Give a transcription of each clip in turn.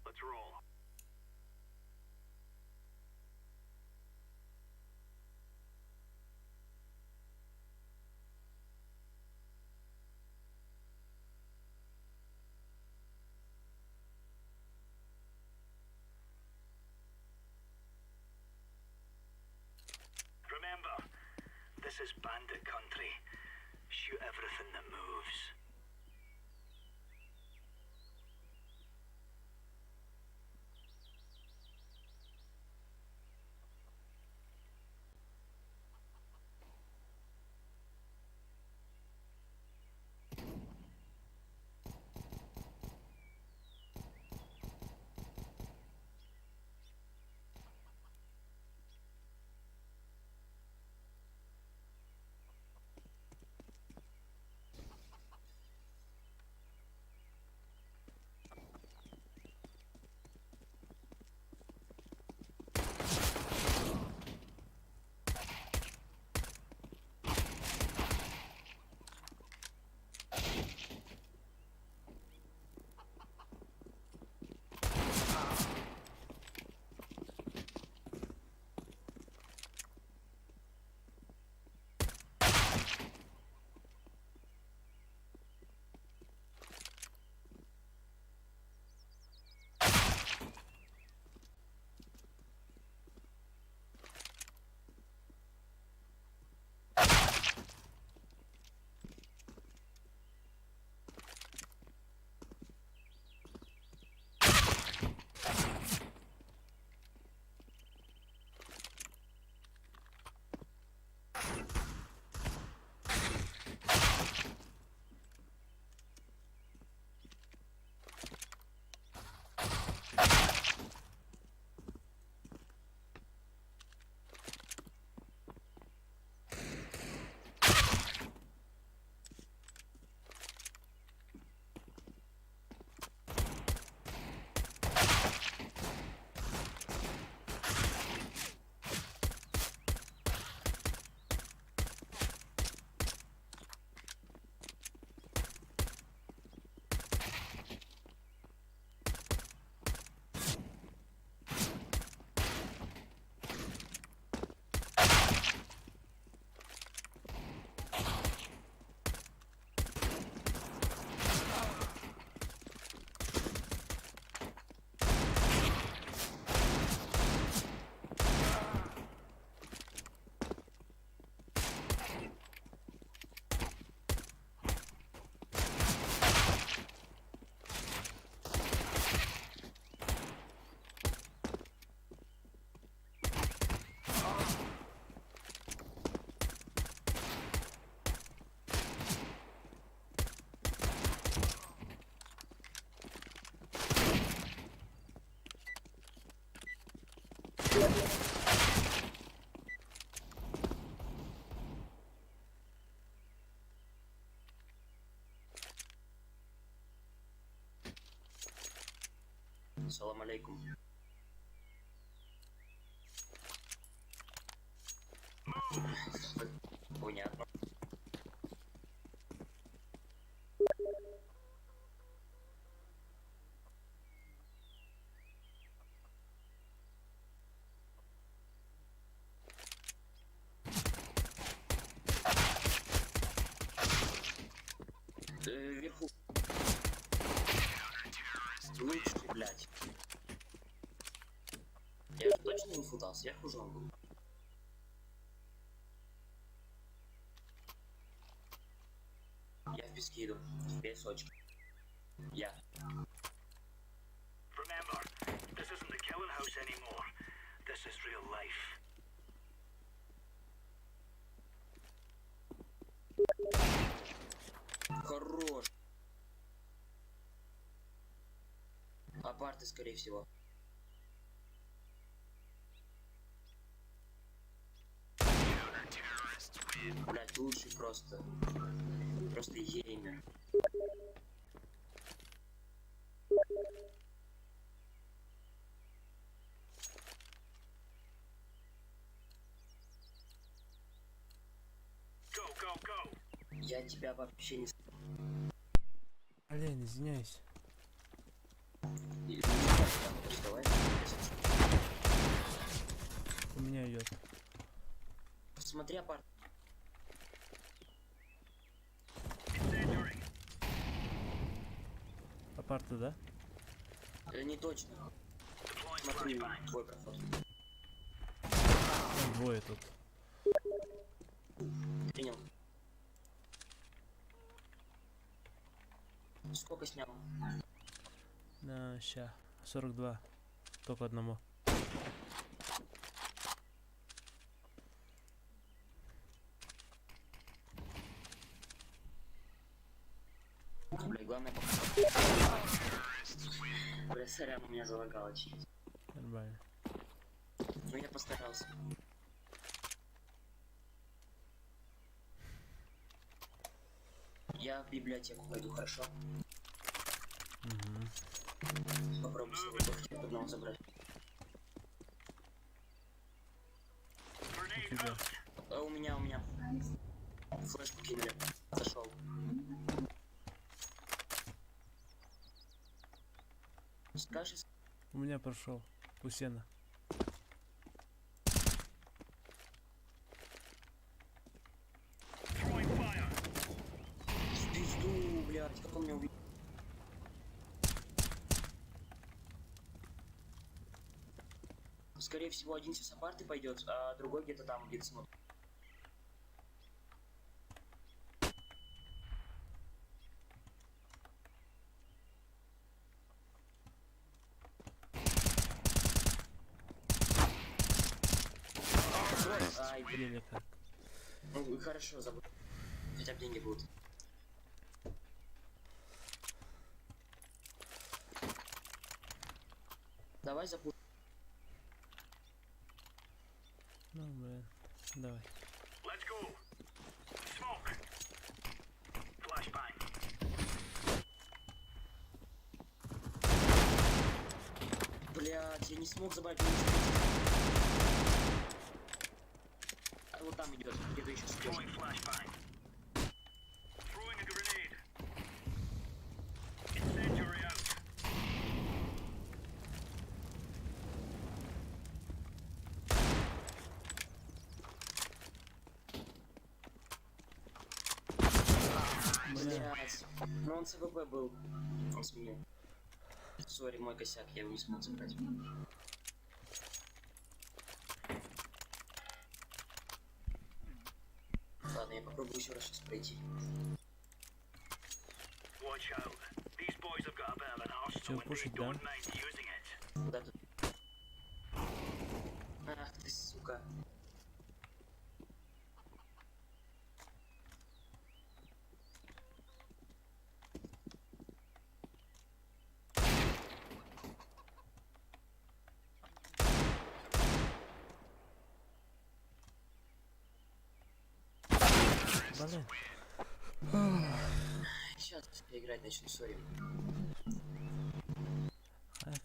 Let's roll. Remember, this is bandit country. Shoot everything that moves. Салам алейкум. Понятно. Вверху. Лучше, блядь. Я же точно инфу дал, сверху же он был. Я в песке иду, в песочке. Я. Remember, this isn't the killing house anymore. This is real life. Хорош. Апарты, скорее всего. Блять, лучший просто. Просто геймер. Go, go, go! Я тебя вообще не... Олень, извиняюсь. Давай. У меня идет. Смотри, апарт. Incendiary! Апарты, да? Не точно. Deploying Смотри, flashbang. твой проход. Там двое тут. Принял. Сколько снял? На, ща. 42. Только одному. Бля, главное Бля, сорян, у меня залагало чуть. Нормально. Ну я постарался. Я в библиотеку пойду, хорошо? Угу. Попробую себе одного забрать. Grenade Тебя. out! У меня. Флешку кинули. Зашел. Скажешь? У меня прошел. У сена. Throwing fire! В пизду, блядь, как он меня увидел. Скорее всего, один сейчас апарты пойдет, а другой где-то там, где-то смотрит. Ай, блин. Или как? Ну, хорошо, забыл. Хотя бы деньги будут. Давай забудь. Ну, блин. Давай. Let's go! Smoke! Flashbang! Блядь, я не смог забрать. А вот там идет, где-то еще съешь. Throwing flashbang! Throwing a grenade! Incendiary out! Бля. Блядь. Ну он СВП был. Он сменил. Сори, мой косяк, я его не смог забрать. Ладно, я попробую еще раз сейчас пройти. Watch out. These boys have got a bit of an arsenal and they пушить, да? don't mind using it. Куда тут? Ах ты, сука. блин. Сейчас играть начну, сори.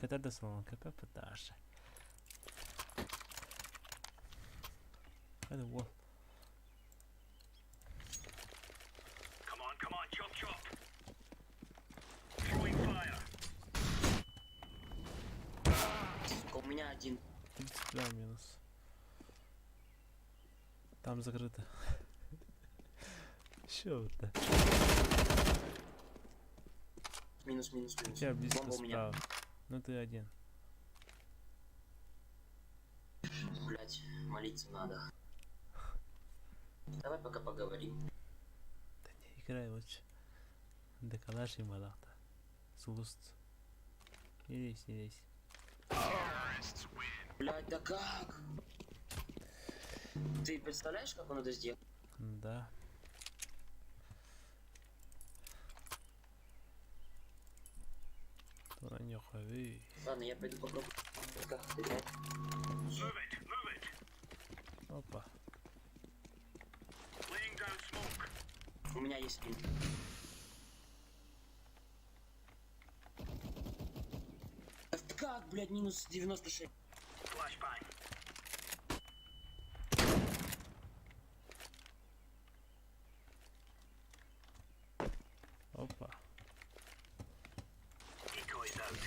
Kadar salon köpek pıtaşı. Hadi wall. Come on, chop chop. Throwing fire. У меня один. 32 минус. Там закрыто. Чё это? Минус. Я близко Бомба у меня. справа. Ну ты один. Блять, молиться надо. Давай пока поговорим. Да не играй лучше. Да калаш и малахта. Слуст. Не лезь. Блять, да как? Ты представляешь, как он это сделал? Да. Тура нюхай. Ладно, я пойду попробую. Как стрелять? Move it. Опа. Laying down smoke. У меня есть спин. Да как, блядь, минус 96? Flashbang. Опа. Decoys out.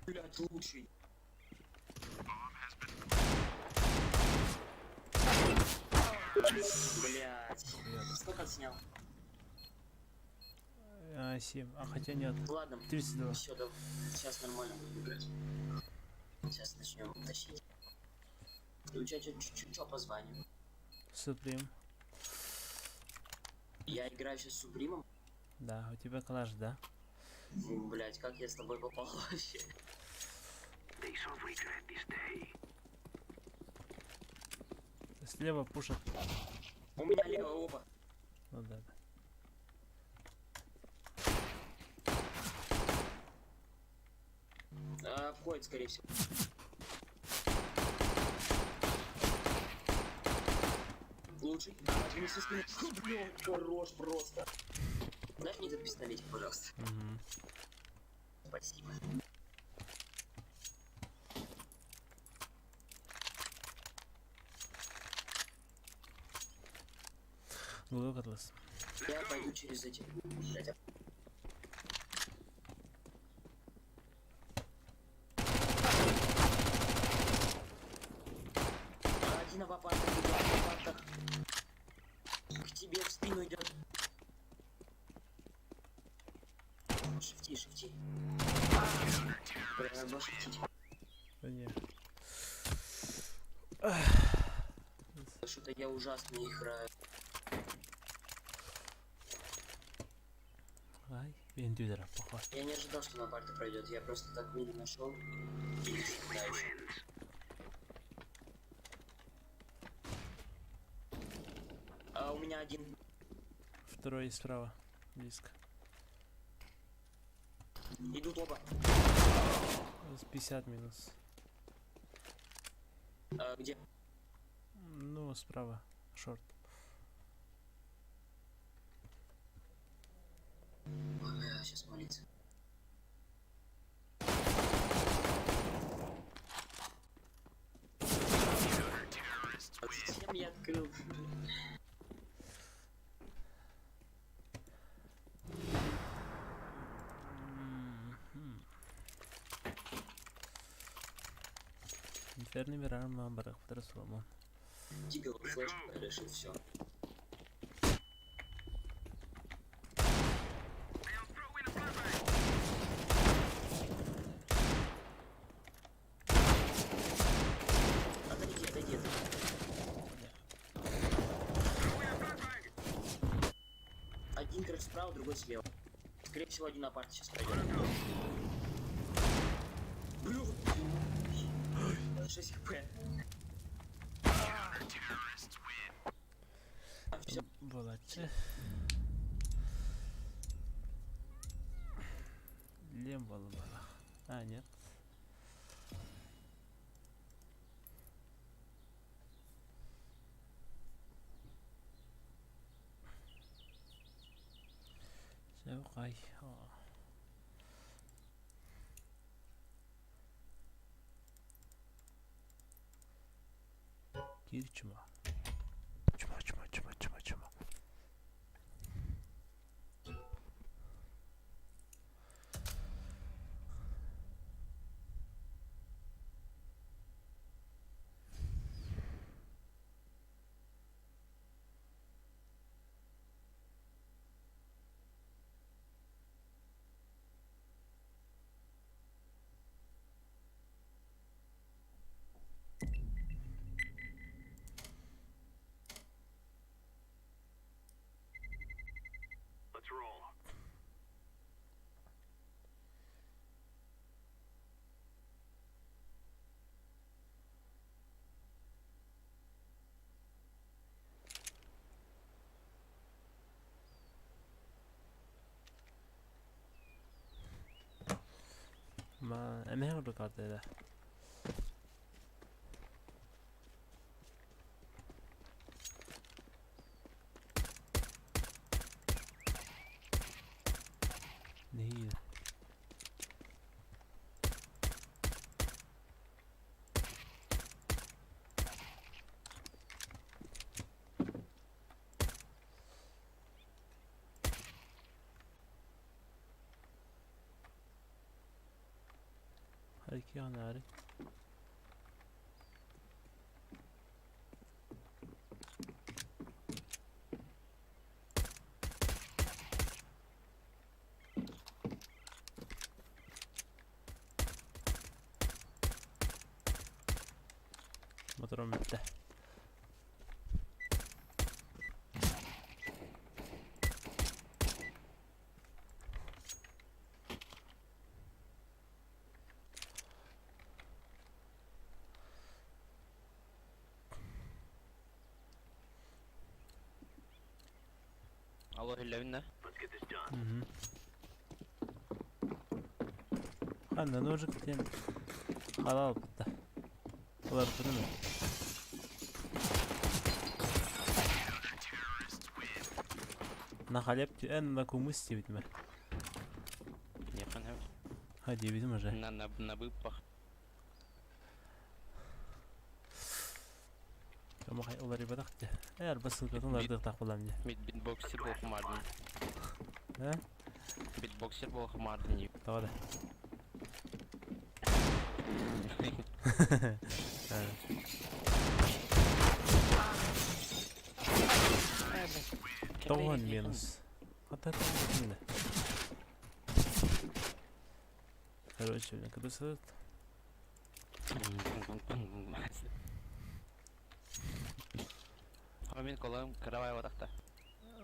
Блядь, лучший. Блядь. Сколько снял? 7. А хотя нет. Ладно. 32. Все, да. Сейчас нормально будет играть. Сейчас начнем тащить. И у тебя что по званию? Суприм. Я играю сейчас с Супримом. Да, у тебя калаш, да? Блять, как я с тобой попал вообще? They shall regret this day. Слева пушат. У меня лево оба. Ну да. Входит, скорее всего. Лучший. Блин, со спины. Блин, хорош просто. Дай мне этот пистолетик, пожалуйста. Угу. Спасибо. Глубоко атлас. Я пойду через эти. Блядь, один в апартах, два в апартах. К тебе в спину идет. Шифти. Прям надо шифтить. Да не. Что-то я ужасно играю. Ай, вендюдера, похож. Я не ожидал, что на парте пройдет. Я просто так мили нашел. И дальше. А у меня один. Второй справа. Близко. Идут оба. 50 минус. А, где? Ну, справа. Шорт. Сейчас молиться. Зачем я открыл? Инферно мирар мамбарах второсвомо. Тигл флеш решил все. Отойди. Один крыш справа, другой слева. Скорее всего, один на парте сейчас пройдет. 6 хп. Все. Волоче. Лем волбара. А, нет. Шавқай. Gir çuma. Çuma çuma çuma çuma çuma. Let's roll. ما أنا هو الركض ده. Değil. Hariki anari. Motorum bitti. Allah ellerinde. Let's get this done. Mhm. Anda ножик тем. Халал bitti. Ular durun. نخلبت أنكم مستبدما. Yakın evet. Hadi bizim hoca. На выпах. Ama hay ular ibadaktı. Eğer basıldı onlarda takılan diye. Beatboxer болмадым. He? Beatboxer болмадым. Tamam da. Doğan минус. Hatta tamam. Короче, когда садят. Мен колаем кровавая атакта.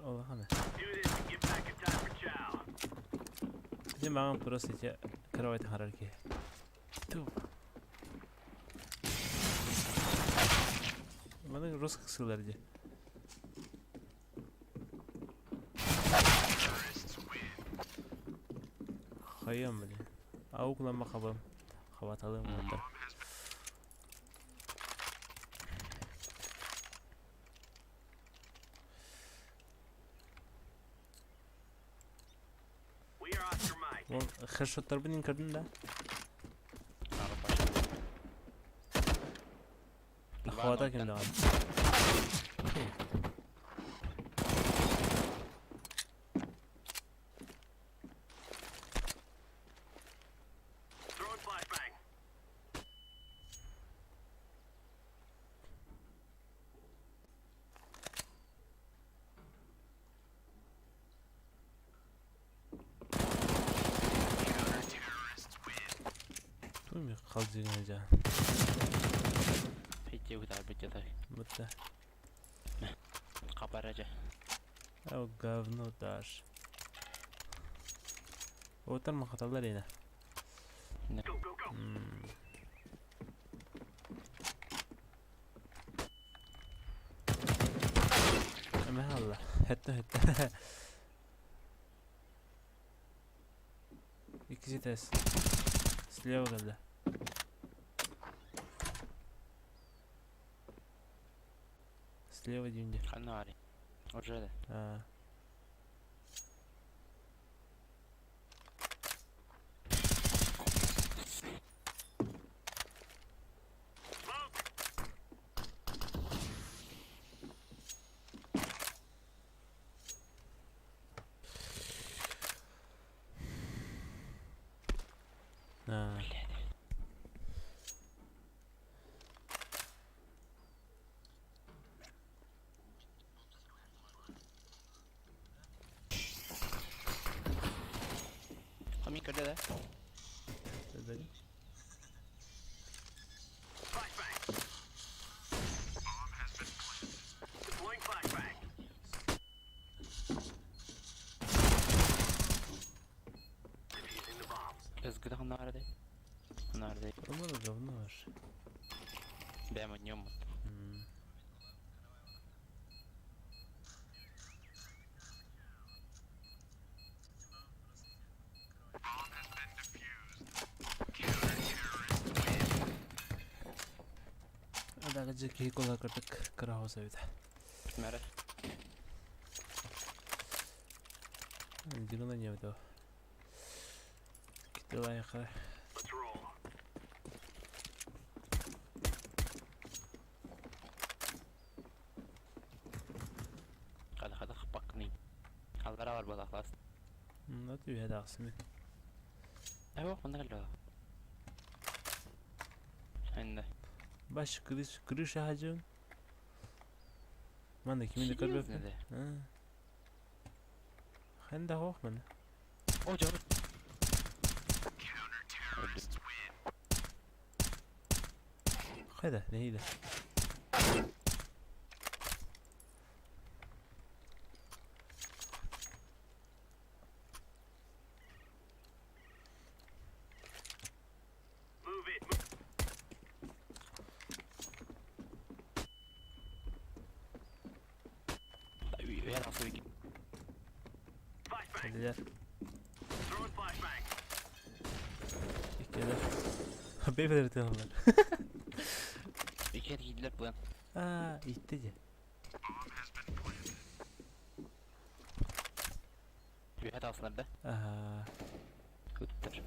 Allah'ım. Do this and get back in time for chow. Şimdi bana burası ya kravati hararki. Tu. Bana Rus kısırlar diye. Hayam böyle. Avuklanma kabam. Havatalım orada. We are Oscar Mike. Oğlum headshotlar beni kırdın da. Havada kendi abi. Throwing flashbang. Duymuyor kalacağını hoca. Peki udah bıçağı. Mutlu. Kabar aja. O говно дашь. Oturma hatalar yine. Go, go, go. Ama Allah. Hatta. İkisi ters. Слева geldi. Слева deyince. Канари. Уже да. Ha. Ha. Kami kerja dah. Dedim. Flashbang. Deploying flashbang. Defusing the bombs. Özgür kanarı değil. Kanarı değil. Ama da говно var. Benim oynuyorum. Hmm. Ada aja kikola katak kara ho sakta. Merak. Digna не вдо. Kitla yakar. Let's roll. Hadi bakmayın. Al beraber balık las. Ne diyor hadi aksine. Evet bunda galiba. Şimdi. Baş kırış ağacın. Man da kimin de kırıyor. Ne de? Ha. Hem de hoş man. O canım. Öldü. Hadi neydi? Move it. Move. Ver nasıl bir Flashbang. Hadiler. Throwing flashbang. İlk kere. Beyefendi tanımlar. bir kere gidiler bu yan. Aa, ittece. Bir hata alsınlar da. Aha. Kuttur.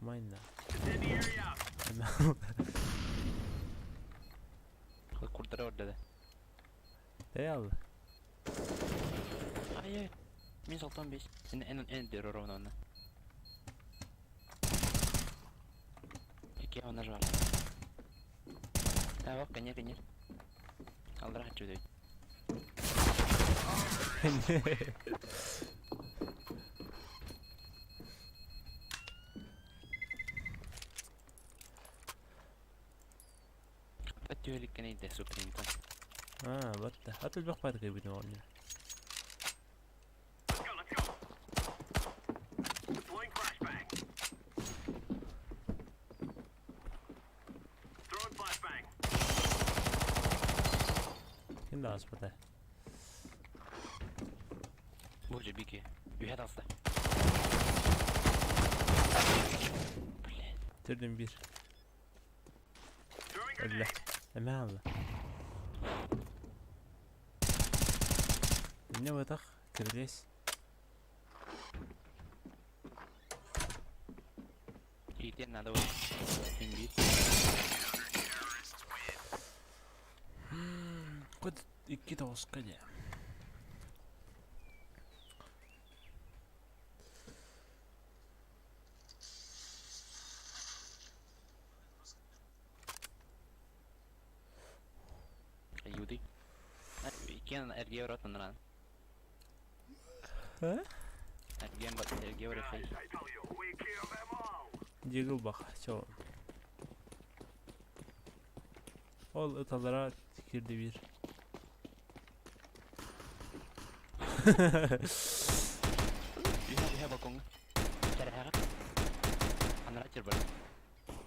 Mayna. Incendiary out. Hemen. Kurtları orada da. Deyallı. Hayır. Min 95. En diyor onu ona. İki onlar var. Ha bak kanyer. Allah rahat çözdü. Atıyor ilk neydi Supreme. Ha, battı. Atıl bak fark ediyor onu. Let's go. Deploying flashbang. Throwing flashbang. Şimdi aspada. Боже, Бики. Bir hata alsın. Bitirdim bir. Throwing Öyle. grenade. Hemen aldı. Ne batak? Kırdes. İyi nada var. Şimdi Kod iki de oska ya. Yudi. İkiyen ergeğe uğratın lan. Ha? Ergeğen bak ergeğe uğratın. I tell you, we kill them all. Jiggle bak. Çoğun. Ol ıtalara tükürdü bir. Lihat balkon. Cari hakat. Anak ajar balik.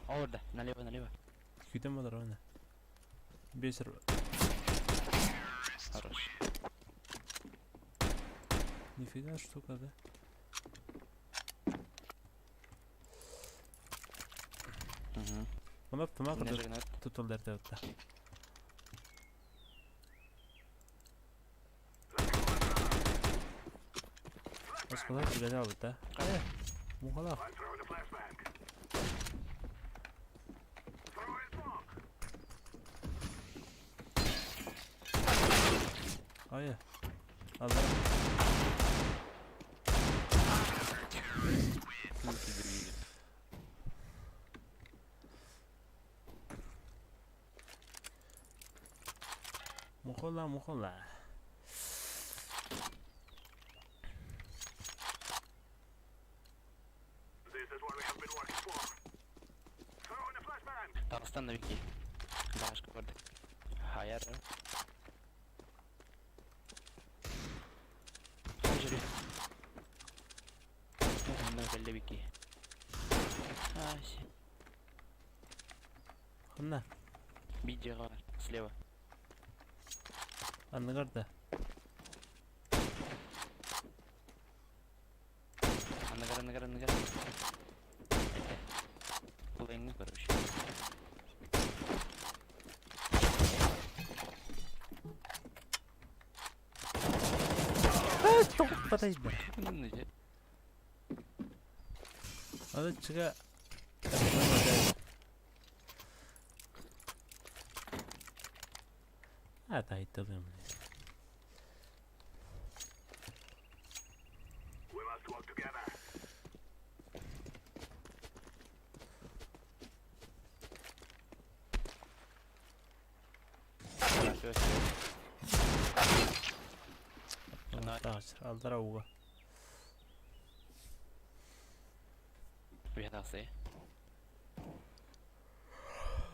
Oh udah, nalewa. Tükürdü mü ona? Bir sürü. Harus. Нифига штука, да? Bana tutma Ne kadar jagnet? tutuldu ertevette. Başkalar güveni aldı da. Muhala. I'm throwing a flashbang. Throwing smoke. Hayır. Allah. Muhala muhala. This is what we have been working for. Throwing a flashbang. Dağıstan da bir ki. Başka vardı. Hayır. Jüri. Bundan belli bir ki. Ay. Hanna. Bir cega var. Sleva. Anlagarda. Anlagar. Bu engin karış. Çok pataydı. Ne diye? Hadi çıka. Ha tayyip alıyorum. We must work together. Dağışır. Aldıra uğa. Bir hata say.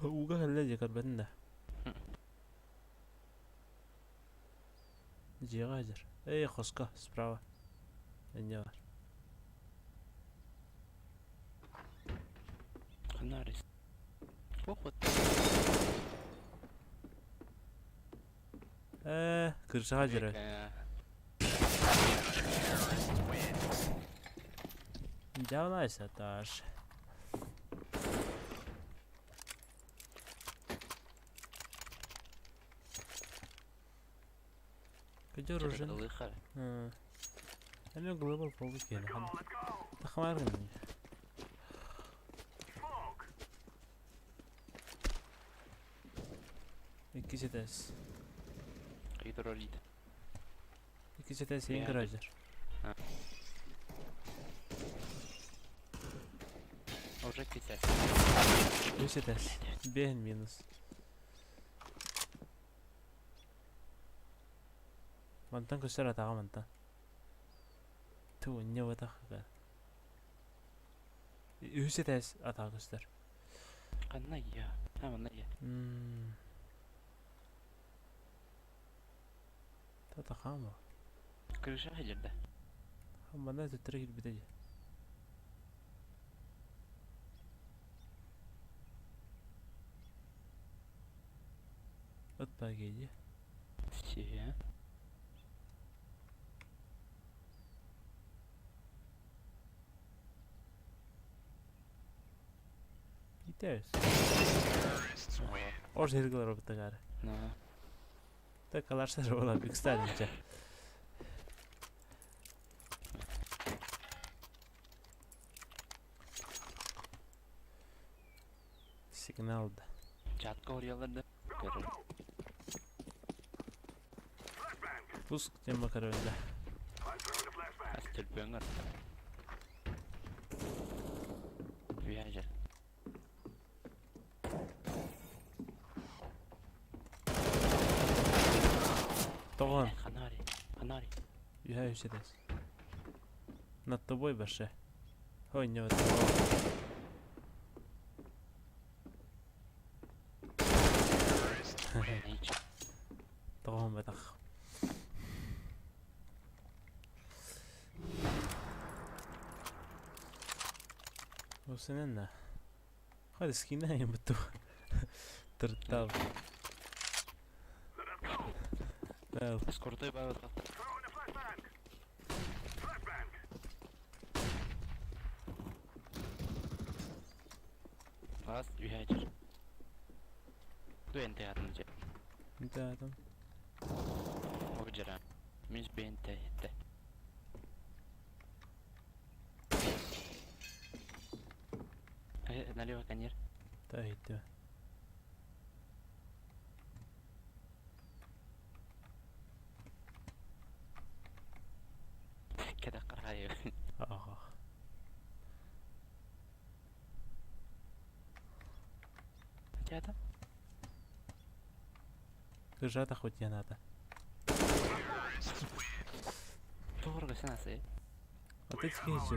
Uğa halledecek benim de. Cihazır. Ey koska. Sprava. Bence var. Kanaris. Pokot. Kırsa hacırı. Działajcie też. Gdzie różen? Alıyıkar. أنا global public Let's هنا. go, let's go. تخمرني. Smoke. İkisi tez. Hidrolit. İkisi tez Yani. ingarager. Olacak bir ses. İkisi tez. Behen minus. Mantan kusura tağa mantan. Tu ne vata khaga. İkisi tez atağa kusur. Kanna ya. Hemen ne ya. تتخامى Kırışa hacırda. هم الناس تترك البداية الطاقية Şey ya. يتعس Orada hergler o bitti gari. Ne? Takalarsa rola büyük stadince. Signal da. Çatka oryalarda. Go, Görür. go, go. Flashbang. Pusk cemma kararında. I'm throwing a flashbang. Astır pöngür. Viaje. Toğan. Kanari. Kanari. Yuha yüsedes. Над тобой баше. Ой, не вот. Ne için? Toğan betach. وصلنا هذا سكينة بتو ترتاب Let us go. لا Eskortayı bana bak. Throwing a flashbang. Flashbang. خلاص يهاجر. وين هذا المجال؟ انت ادم وجران مش بينتهي حتى. ناليو كانير تاهيت كده قرايب. اه هذا رجعت اخوت جناتا تورق سناسي. وتتكيش